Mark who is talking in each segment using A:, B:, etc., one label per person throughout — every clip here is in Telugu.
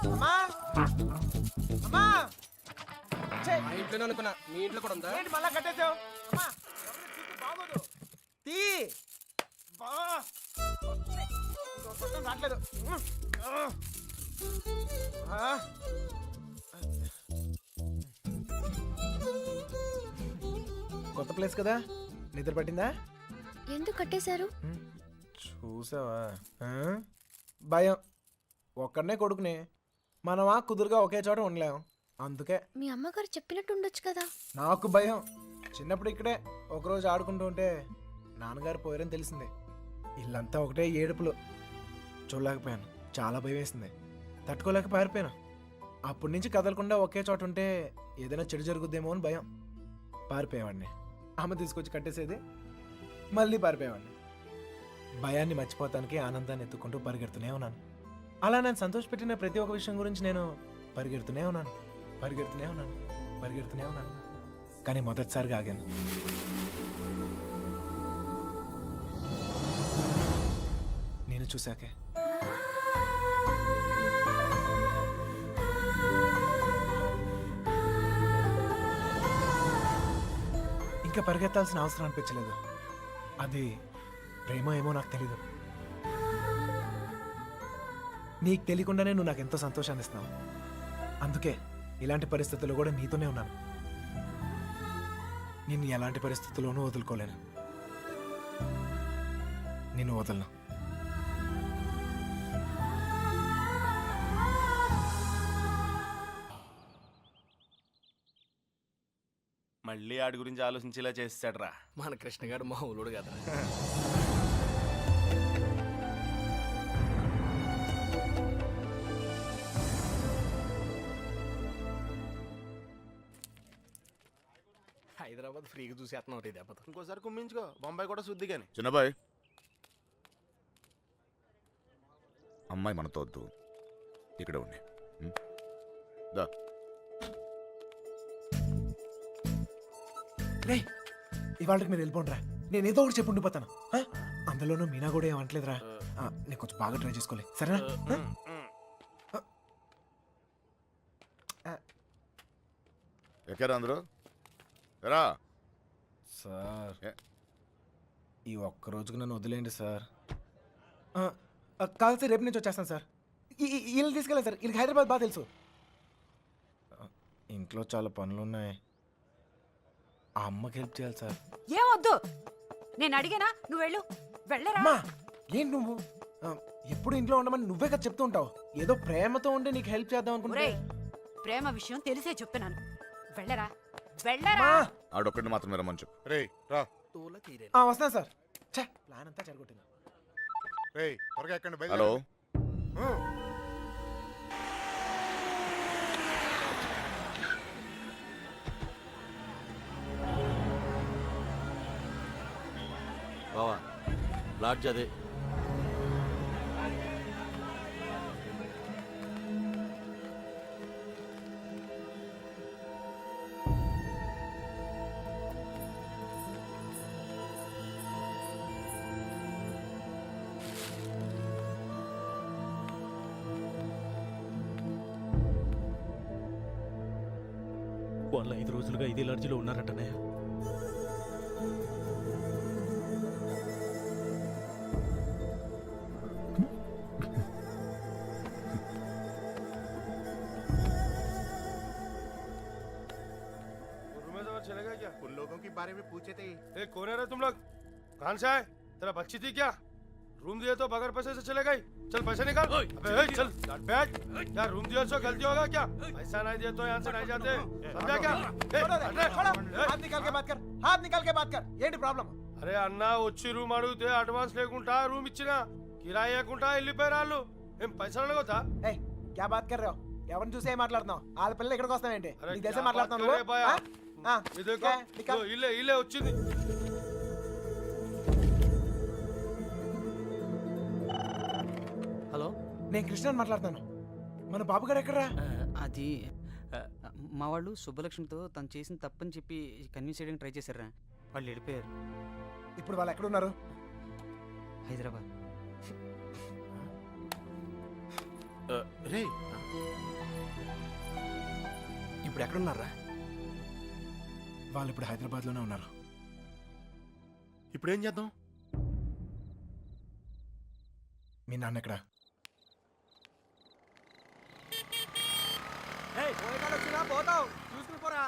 A: అమ్మా అమ్మా
B: మా ఇంట్లోనే అనుకున్నా, మీ ఇంట్లో కూడా ఉందా?
A: ఏంటి మళ్ళా కట్టేసావు? అమ్మా బాగోదు తీ బా పట్టం రావట్లేదు. కొత్త ప్లేస్ కదా, నిద్ర పట్టిందా?
C: ఎందుకు కట్టేశారు?
A: చూసావా? భయం. ఒక్కడనే కొడుకుని మనమా కుదురుగా ఒకే చోట ఉండలేం, అందుకే.
C: మీ అమ్మగారు చెప్పినట్టు ఉండొచ్చు కదా.
A: నాకు భయం. చిన్నప్పుడు ఇక్కడే ఒకరోజు ఆడుకుంటూ ఉంటే నాన్నగారు పోయారని తెలిసింది. ఇల్లంతా ఒకటే ఏడుపులు. చూడలేకపోయాను, చాలా భయం వేసింది. తట్టుకోలేక పారిపోయాను. అప్పటి నుంచి కదలకుండా ఒకే చోట ఉంటే ఏదైనా చెడు జరుగుద్దేమో అని భయం. పారిపోయేవాడిని. అమ్మ తీసుకొచ్చి కట్టేసేది, మళ్ళీ పారిపోయేవాడిని. భయాన్ని మర్చిపోతానికి ఆనందాన్ని ఎత్తుకుంటూ పరిగెడుతూనే ఉన్నాను. అలా నేను సంతోషపెట్టిన ప్రతి ఒక్క విషయం గురించి నేను పరిగెడుతూనే ఉన్నాను. కానీ మొదటిసారిగా ఆగాను. నేను చూశాకే. ఇంకా పరిగెత్తాల్సిన అవసరం అనిపించలేదు. అది ప్రేమ ఏమో నాకు తెలీదు. నీకు తెలియకుండానే నువ్వు నాకు ఎంతో సంతోషాన్ని ఇస్తున్నావు. అందుకే ఇలాంటి పరిస్థితుల్లో కూడా నీతోనే ఉన్నాను. నిన్ను ఎలాంటి పరిస్థితుల్లోనూ వదులుకోలేను. నిన్ను వదలను.
D: మళ్ళీ ఆడి గురించి ఆలోచించేలా చేస్తాడ్రా
B: మన కృష్ణ గారు మా ఊళ్ళోడు కదా. హైదరాబాద్ ఫ్రీగా చూసేస్తున్నావు ఇది దెబ్బతో.
D: ఇంకోసారి కుమ్మించుకో, బొంబాయి కూడా శుద్ధి కానీ.
E: చిన్నబాయ్, అమ్మాయి మనతో వద్దు, ఇక్కడ ఉండి. దా.
A: రే, ఇవాళకి మీరు వెళ్ళిపోండిరా. నేను ఏదో ఒకటి చెప్పి ఉండిపోతాను. అందులోనూ మీనా కూడా ఏమంటలేదురా. నేను కొంచెం బాగా ట్రై చేసుకోలే, సరేనా?
E: ఎక్కారా అందరూ? రా
A: సార్, ఈ ఒక్క రోజుకు నన్ను వదిలేండి సార్. కాదు సార్, రేపు నుంచి వచ్చేస్తాను సార్. వీళ్ళని తీసుకెళ్ళాను సార్. వీళ్ళకి హైదరాబాద్ బాగా తెలుసు. ఇంట్లో చాలా పనులు ఉన్నాయి. ఆ అమ్మకి హెల్ప్ చేయాలి సార్.
F: ఏమొద్దు, నేను అడిగానా? నువ్వు వెళ్ళు, వెళ్ళరా.
A: అమ్మా, ఏంటి నువ్వు ఎప్పుడు ఇంట్లో ఉండమని నువ్వే కదా చెప్తూ ఉంటావు. ఏదో ప్రేమతో ఉండి నీకు హెల్ప్ చేద్దాం అనుకుంటే.
F: ప్రేమ విషయం తెలిసే చెప్తున్నాను. వెళ్ళరా, వెళ్ళరా.
E: ఆడొక్కడిని మాత్రమే రమ్మని చెప్పు. రే రా.
A: వస్తాను సార్. ప్లాన్ అంతా చెడగొట్టింది.
E: హలో,
D: బావా లాడ్జ్ అదే.
G: వాళ్ళు 5 రోజులుగా ఇదే లాడ్జిలో ఉన్నారటనే.
H: चलेगा क्या? उन लोगों के बारे में पूछे थे। कौन है रे तुम लोग? कहाँ से आए? तेरा बच्ची थी क्या? रूम दिए तो बगैर पैसे से चले गई? चल पैसे निकाल। अबे चल बैठ। क्या रूम दिया सो गलती होगा क्या? पैसा नहीं दिए तो यहाँ से नहीं जाते, समझा क्या?
A: हाथ निकाल के बात कर, हाथ निकाल के बात कर. ఏంటి ప్రాబ్లం?
H: అరే అన్న, వచ్చి రూమ్ అడిగితే అడ్వాన్స్ లేకుండా రూమ్ ఇచ్చినా, కిరాయి లేకుండా వెళ్ళిపోయారు వాళ్ళు. ఏం పైసలు అడగొద్దా?
A: ఏయ్, क्या बात कर रहे हो? ఎవరిని చూసి ఏం మాట్లాడుతున్నావు? వాళ్ళ పిల్లలు ఇక్కడికి వస్తావేంటి? నీకు తెలిసే మాట్లాడుతున్నావు నువ్వు?
H: ఇల్లే ఇల్లే వచ్చింది.
B: హలో,
A: నేను కృష్ణని మాట్లాడుతాను. మన బాబు గారు ఎక్కడరా?
I: అది మా వాళ్ళు సుబ్బలక్ష్మితో తను చేసిన తప్పని చెప్పి కన్విన్స్ చేయడానికి ట్రై చేశారా.
B: వాళ్ళు వెళ్ళిపోయారు
A: ఇప్పుడు వాళ్ళు ఎక్కడున్నారు?
B: హైదరాబాద్.
D: రే
A: ఇప్పుడు ఎక్కడున్నారా? వాళ్ళు ఇప్పుడు హైదరాబాద్లోనే ఉన్నారు.
D: ఇప్పుడు ఏం చేద్దాం?
A: మీ నాన్న ఎక్కడ?
B: పోతావు చూసుకుని పోరా.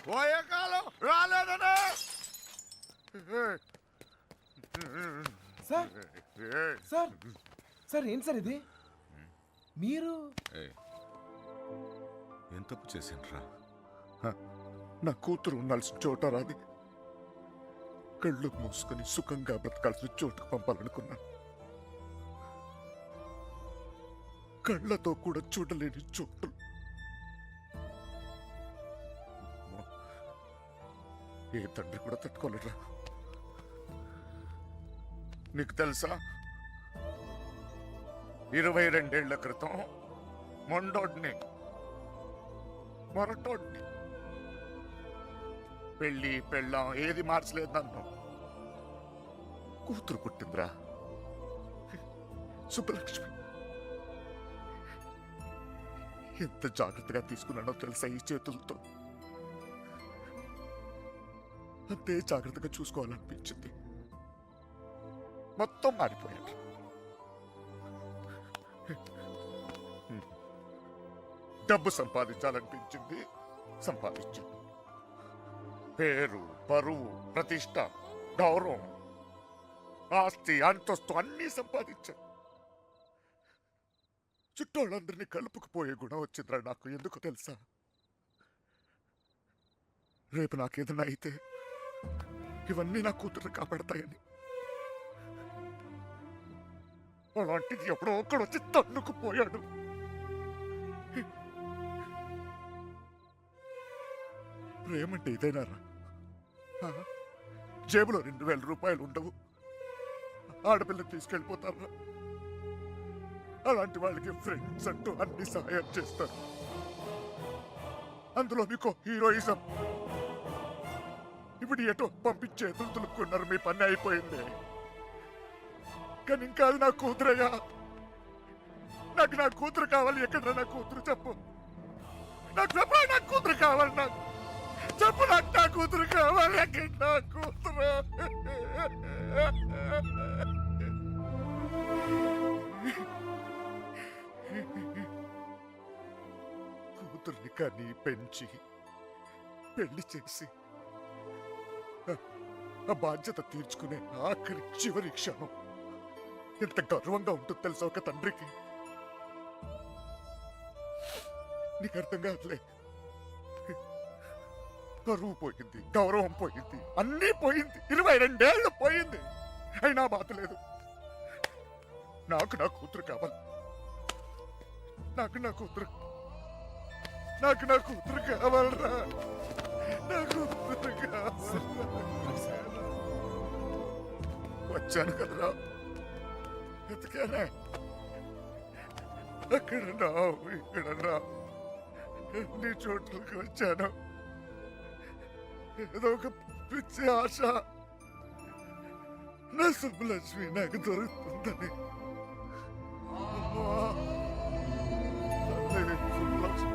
E: పోయే కాలం రాలేదనే.
A: సార్ సార్ సార్ ఏంటి సార్ ఇది? మీరు
E: ఏం తప్పు చేసిండ్రా? నా కూతురు ఉండాల్సిన చోట రాది కళ్ళు మూసుకొని సుఖంగా బ్రతకాల్సిన చోటుకు పంపాలనుకున్నాను. కళ్ళతో కూడా చూడలేని చోటు. ఏ తండ్రి కూడా తట్టుకోలేరా. నీకు తెలుసా 22 ఏళ్ల క్రితం మొండోడ్ని మొరటోడ్ని పెళ్ళి పెళ్ళాం ఏది మార్చలేదు నన్ను. కూతురు పుట్టిందిరా సుబ్బలక్ష్మి. ఎంత జాగ్రత్తగా తీసుకున్నానో తెలుసా ఈ చేతులతో. అంతే జాగ్రత్తగా చూసుకోవాలనిపించింది. మొత్తం మారిపోయాడు. డబ్బు సంపాదించాలనిపించింది, సంపాదించాను. పేరు, పరువు, ప్రతిష్ట, గౌరవం, ఆస్తి, అంతస్తు అన్నీ సంపాదించాను. చుట్టోళ్ళందరినీ కలుపుకుపోయే గుణం వచ్చిందిరా నాకు. ఎందుకు తెలుసా? రేపు నాకేదన్నా అయితే ఇవన్నీ నా కూతురు కాపాడతాయని. అలాంటిది ఎప్పుడో ఒక్కడు వచ్చి తన్నుకుపోయాడు. ప్రేమంటే ఇదేనారా? జేబులో 2000 రూపాయలు ఉండవు, ఆడపిల్లని తీసుకెళ్ళిపోతారా? అలాంటి వాళ్ళకి ఫ్రెండ్స్ అంటూ అన్ని సహాయం చేస్తారు. అందులో మీకు హీరోయిజం. ఇప్పుడు ఎటో పంపించే తులుకున్నారు. మీ పని అయిపోయింది. కానీ ఇంకా అది నా కూతురయ్యా. నాకు నా కూతురు కావాలి. ఎక్కడ నా కూతురు చెప్పు. నాకు చెప్పు, నా కూతురు కావాలి. నాకు చెప్పు, నాకు నా కూతురు కావాలి. ఎక్కడ నా కూతురు? కూతుర్ని కానీ పెంచి పెళ్లి చేసి ఆ బాధ్యత తీర్చుకునే ఆఖరి చివరి క్షణం ఎంత గర్వంగా ఉంటుంది తెలుసా ఒక తండ్రికి. నీకు అర్థం కాదులే. పరువు పోయింది, గౌరవం పోయింది, అన్నీ పోయింది. 22 ఏళ్ళు పోయింది. అయినా బాధ లేదు. నాకు నా కూతురు కావాలి. నాకు నా కూతురు కావాలరా. నా కూతురు కావాలి. వచ్చాను కదరా, ఎతికానే. అక్కడ రావు, ఇక్కడ రావు, ఎన్ని చోట్లకి వచ్చాను. ఏదో ఒక పిచ్చి ఆశ నా సుబ్బలక్ష్మి నాకు దొరుకుతుందని. సుబ్బలక్ష్మి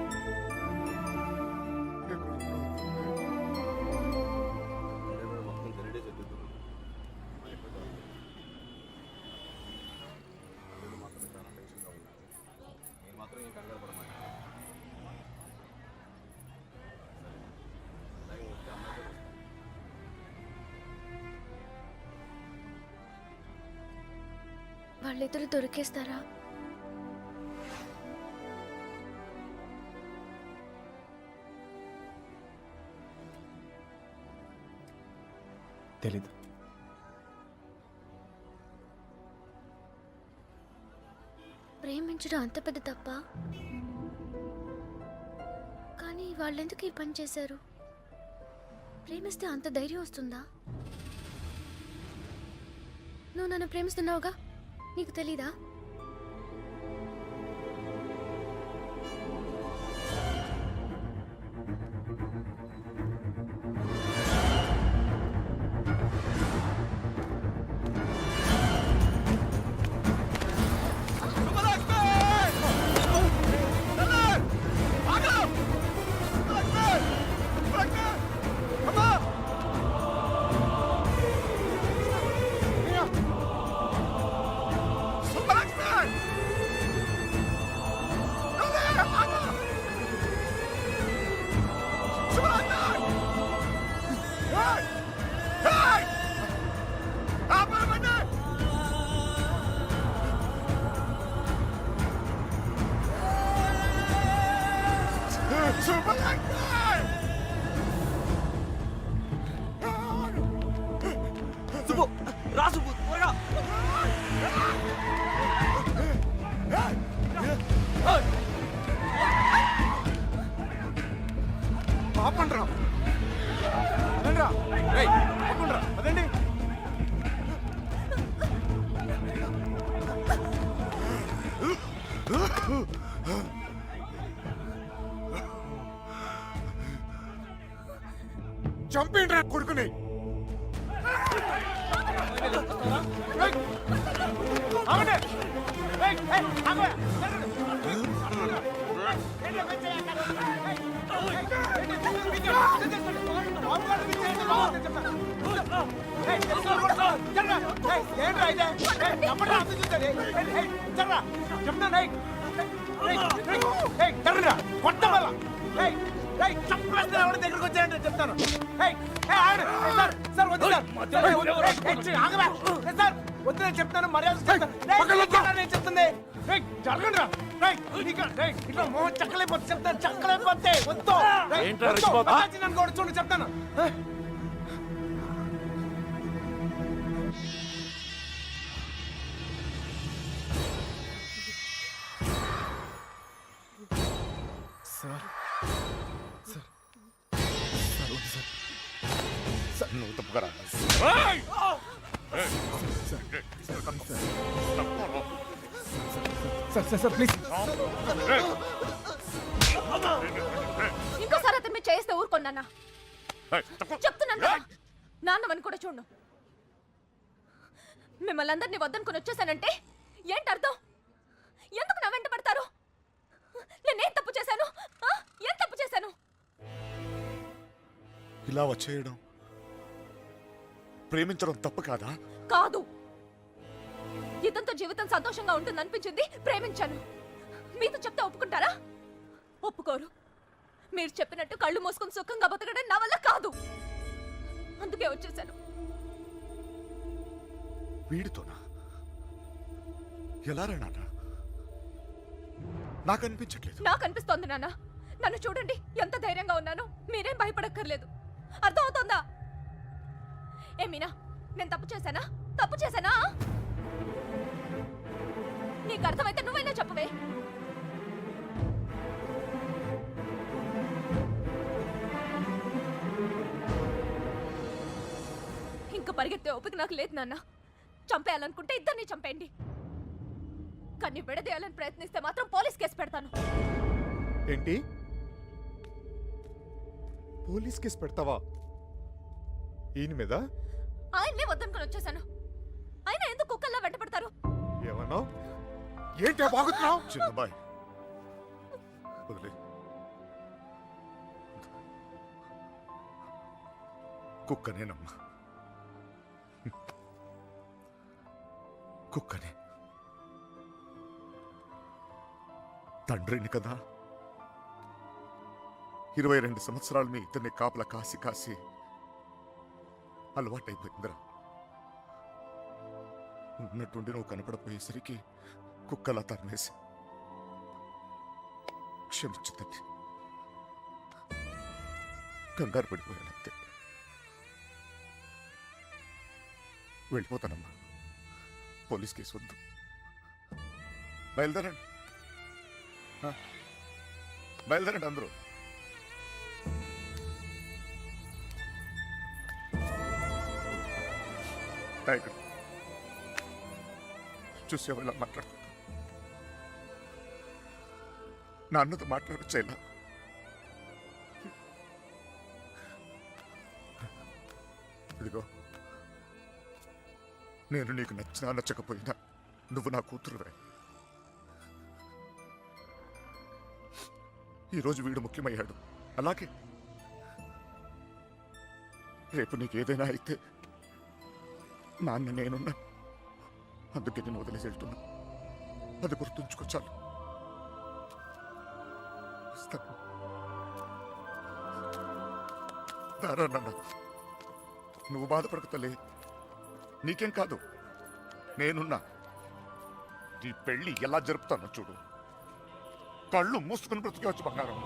C: వాళ్ళిద్దరు దొరికేస్తారా?
A: తెలీదు.
C: ప్రేమించడం అంత పెద్ద తప్ప? కానీ వాళ్ళెందుకు ఈ పని చేశారు? ప్రేమిస్తే అంత ధైర్యం వస్తుందా? నువ్వు నన్ను ప్రేమిస్తున్నావుగా, నీకు తెలీదా?
E: చంపేంట్రా కొడుకుని.
A: దగ్గరకు వచ్చాయంటే చెప్తాను. సార్ వద్దు సార్ వద్దు నేను చెప్తాను మర్యాద నేను చెప్తుంది జరగండి రా ఇట్లా మోహన్ చక్కలేకపోతే చెప్తాను చక్కలేకపోతే వద్దు నన్ను కూడా చూడండి చెప్తాను. సార్
E: నువ్వు తప్పుకరా.
A: సార్ ప్లీజ్
C: ఇంకోసారి అతను మీరు చేస్తే ఊరుకోండి చెప్తున్నాను కదా. నాన్నమని కూడా చూడు. మిమ్మల్ని అందరినీ వద్దనుకుని వచ్చేసానంటే ఏంటి అర్థం? ఎందుకు నా వెంట పడతారు? నేనేం తప్పు చేశాను? ఏం తప్పు చేశాను?
E: ఇలా వచ్చేయడం ప్రేమించడం తప్పు కాదా?
C: కాదు. ఇతనితో జీవితం సంతోషంగా ఉంటుంది అనిపించింది, ప్రేమించాను. మీతో చెప్తే ఒప్పుకుంటారా? ఒప్పుకోరు. మీరు చెప్పినట్టు కళ్ళు మూసుకొని సుఖంగా బతకడం నా వల్ల కాదు. అందుకే వచ్చేసాను.
E: వీడితోనా? ఎలా రా నాన్న? నాకు అనిపించట్లేదు.
C: నాకు అనిపిస్తోంది నాన్న. నన్ను చూడండి ఎంత ధైర్యంగా ఉన్నాను. మీరేం భయపడక్కర్లేదు. అర్థమవుతోందా? మీనా, నేను తప్పు చేశానా? తప్పు చేశానా? నీకు అర్థమైతే నువ్వైనా చెప్పవే. ఇంకా పరిగెత్తే ఓపిక నాకు లేదు నాన్న. చంపేయాలనుకుంటే ఇద్దరిని చంపేయండి. కానీ విడదీయాలని ప్రయత్నిస్తే మాత్రం పోలీస్ కేసు పెడతాను.
E: ఏంటి? పోలీస్ కేసు పెడతావా? ఈయన మీద?
C: ఆయన్నే వద్దనుకుని వచ్చేసాను. ఆయన ఎందుకు కుక్కల్లా వెంట పడతారు?
E: ఏమన్నావు? ఏంటి బాగుతున్నావు? చిన్నబాయ్ వదిలే. కుక్కనేనమ్మా, కుక్కనే. తండ్రిని కదా, 22 సంవత్సరాలు మీ ఇద్దరిని కాపలా కాసి కాసి అలవాటైపోయిందిరా. ఉన్నట్టుండి నువ్వు కనపడపోయేసరికి కుక్కలా తరిమేసి క్షమించుతండి. కంగారు పడిపోయానంతే. వెళ్ళిపోతానమ్మా. పోలీస్ కేసు వద్దు. బయలుదేరండి, బయలుదేరండి అందరూ. ఇక్కడ చూసేవా ఇలా మాట్లాడుతున్నా? నాన్నతో మాట్లాడొచ్చేలా. ఇదిగో, నేను నీకు నచ్చినా నచ్చకపోయినా నువ్వు నా కూతురువే. ఈరోజు వీడు ముఖ్యమయ్యాడు, అలాగే రేపు నీకేదైనా అయితే నాన్న నేనున్నా. అందుకే నేను వదిలేసి వెళ్తున్నా. అది గుర్తుంచుకో చాలు. నాన్న, నువ్వు బాధపడకు తల్లి. నీకేం కాదు, నేనున్నా. నీ పెళ్లి ఎలా జరుపుతానో చూడు. కళ్ళు మూసుకుని బ్రతికేవచ్చు బంగారం.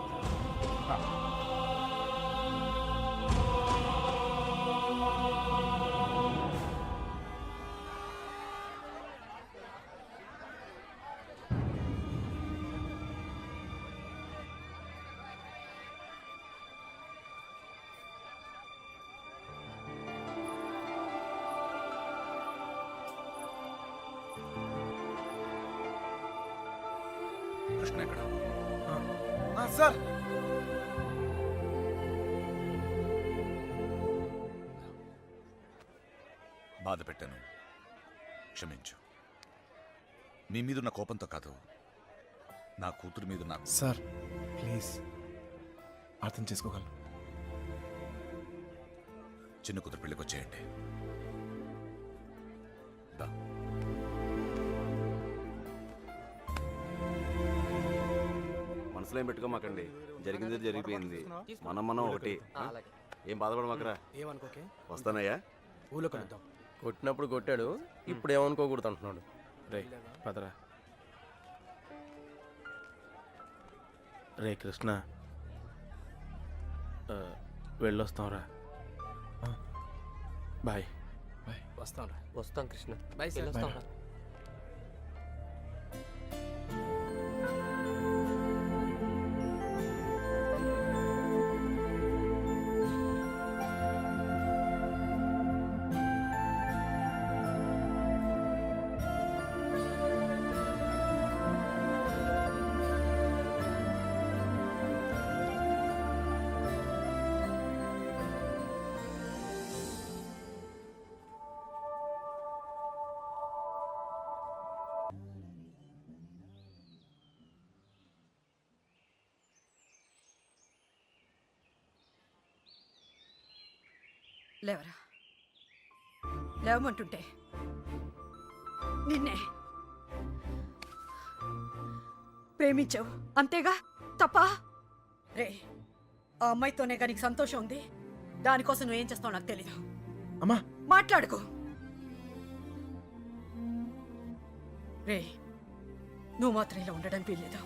E: కృష్ణ ఎక్కడ?
A: సార్
E: బాధ పెట్టాను, క్షమించు. నీ మీదున్న కోపంతో కాదు, నా కూతురు మీద నాకు.
A: సార్ ప్లీజ్ అర్థం చేసుకోగలను.
E: చిన్న కూతురు పెళ్ళికి వచ్చేయండి. దా.
D: మనసులో ఏం పెట్టుకోమాకండి, జరిగింది జరిగిపోయింది. మనం ఒకటి. ఏం బాధపడమాకరా.
B: ఏమనుకోకే,
D: వస్తానయ్యా.
A: ఊళ్ళో కలుద్దాం.
B: కొట్టినప్పుడు కొట్టాడు, ఇప్పుడు ఏమనుకోకూడదు అంటున్నాడు.
G: రే పదరా. రే కృష్ణ, వెళ్ళొస్తాంరా. బాయ్.
B: వస్తాం రా.
I: వస్తాం కృష్ణ.
B: Bye sir.
I: వెళ్ళొస్తాం రా.
F: లేవరా, లేవమంటుంటే నిన్నే ప్రేమించావు అంతేగా, తప్ప? రే, ఆ అమ్మాయితోనే కానీ నీకు సంతోషం ఉంది, దానికోసం నువ్వేం చేస్తావు నాకు తెలీదు.
A: అమ్మా
F: మాట్లాడుకో. రే, నువ్వు మాత్రం ఇలా ఉండడానికి వీల్లేదు.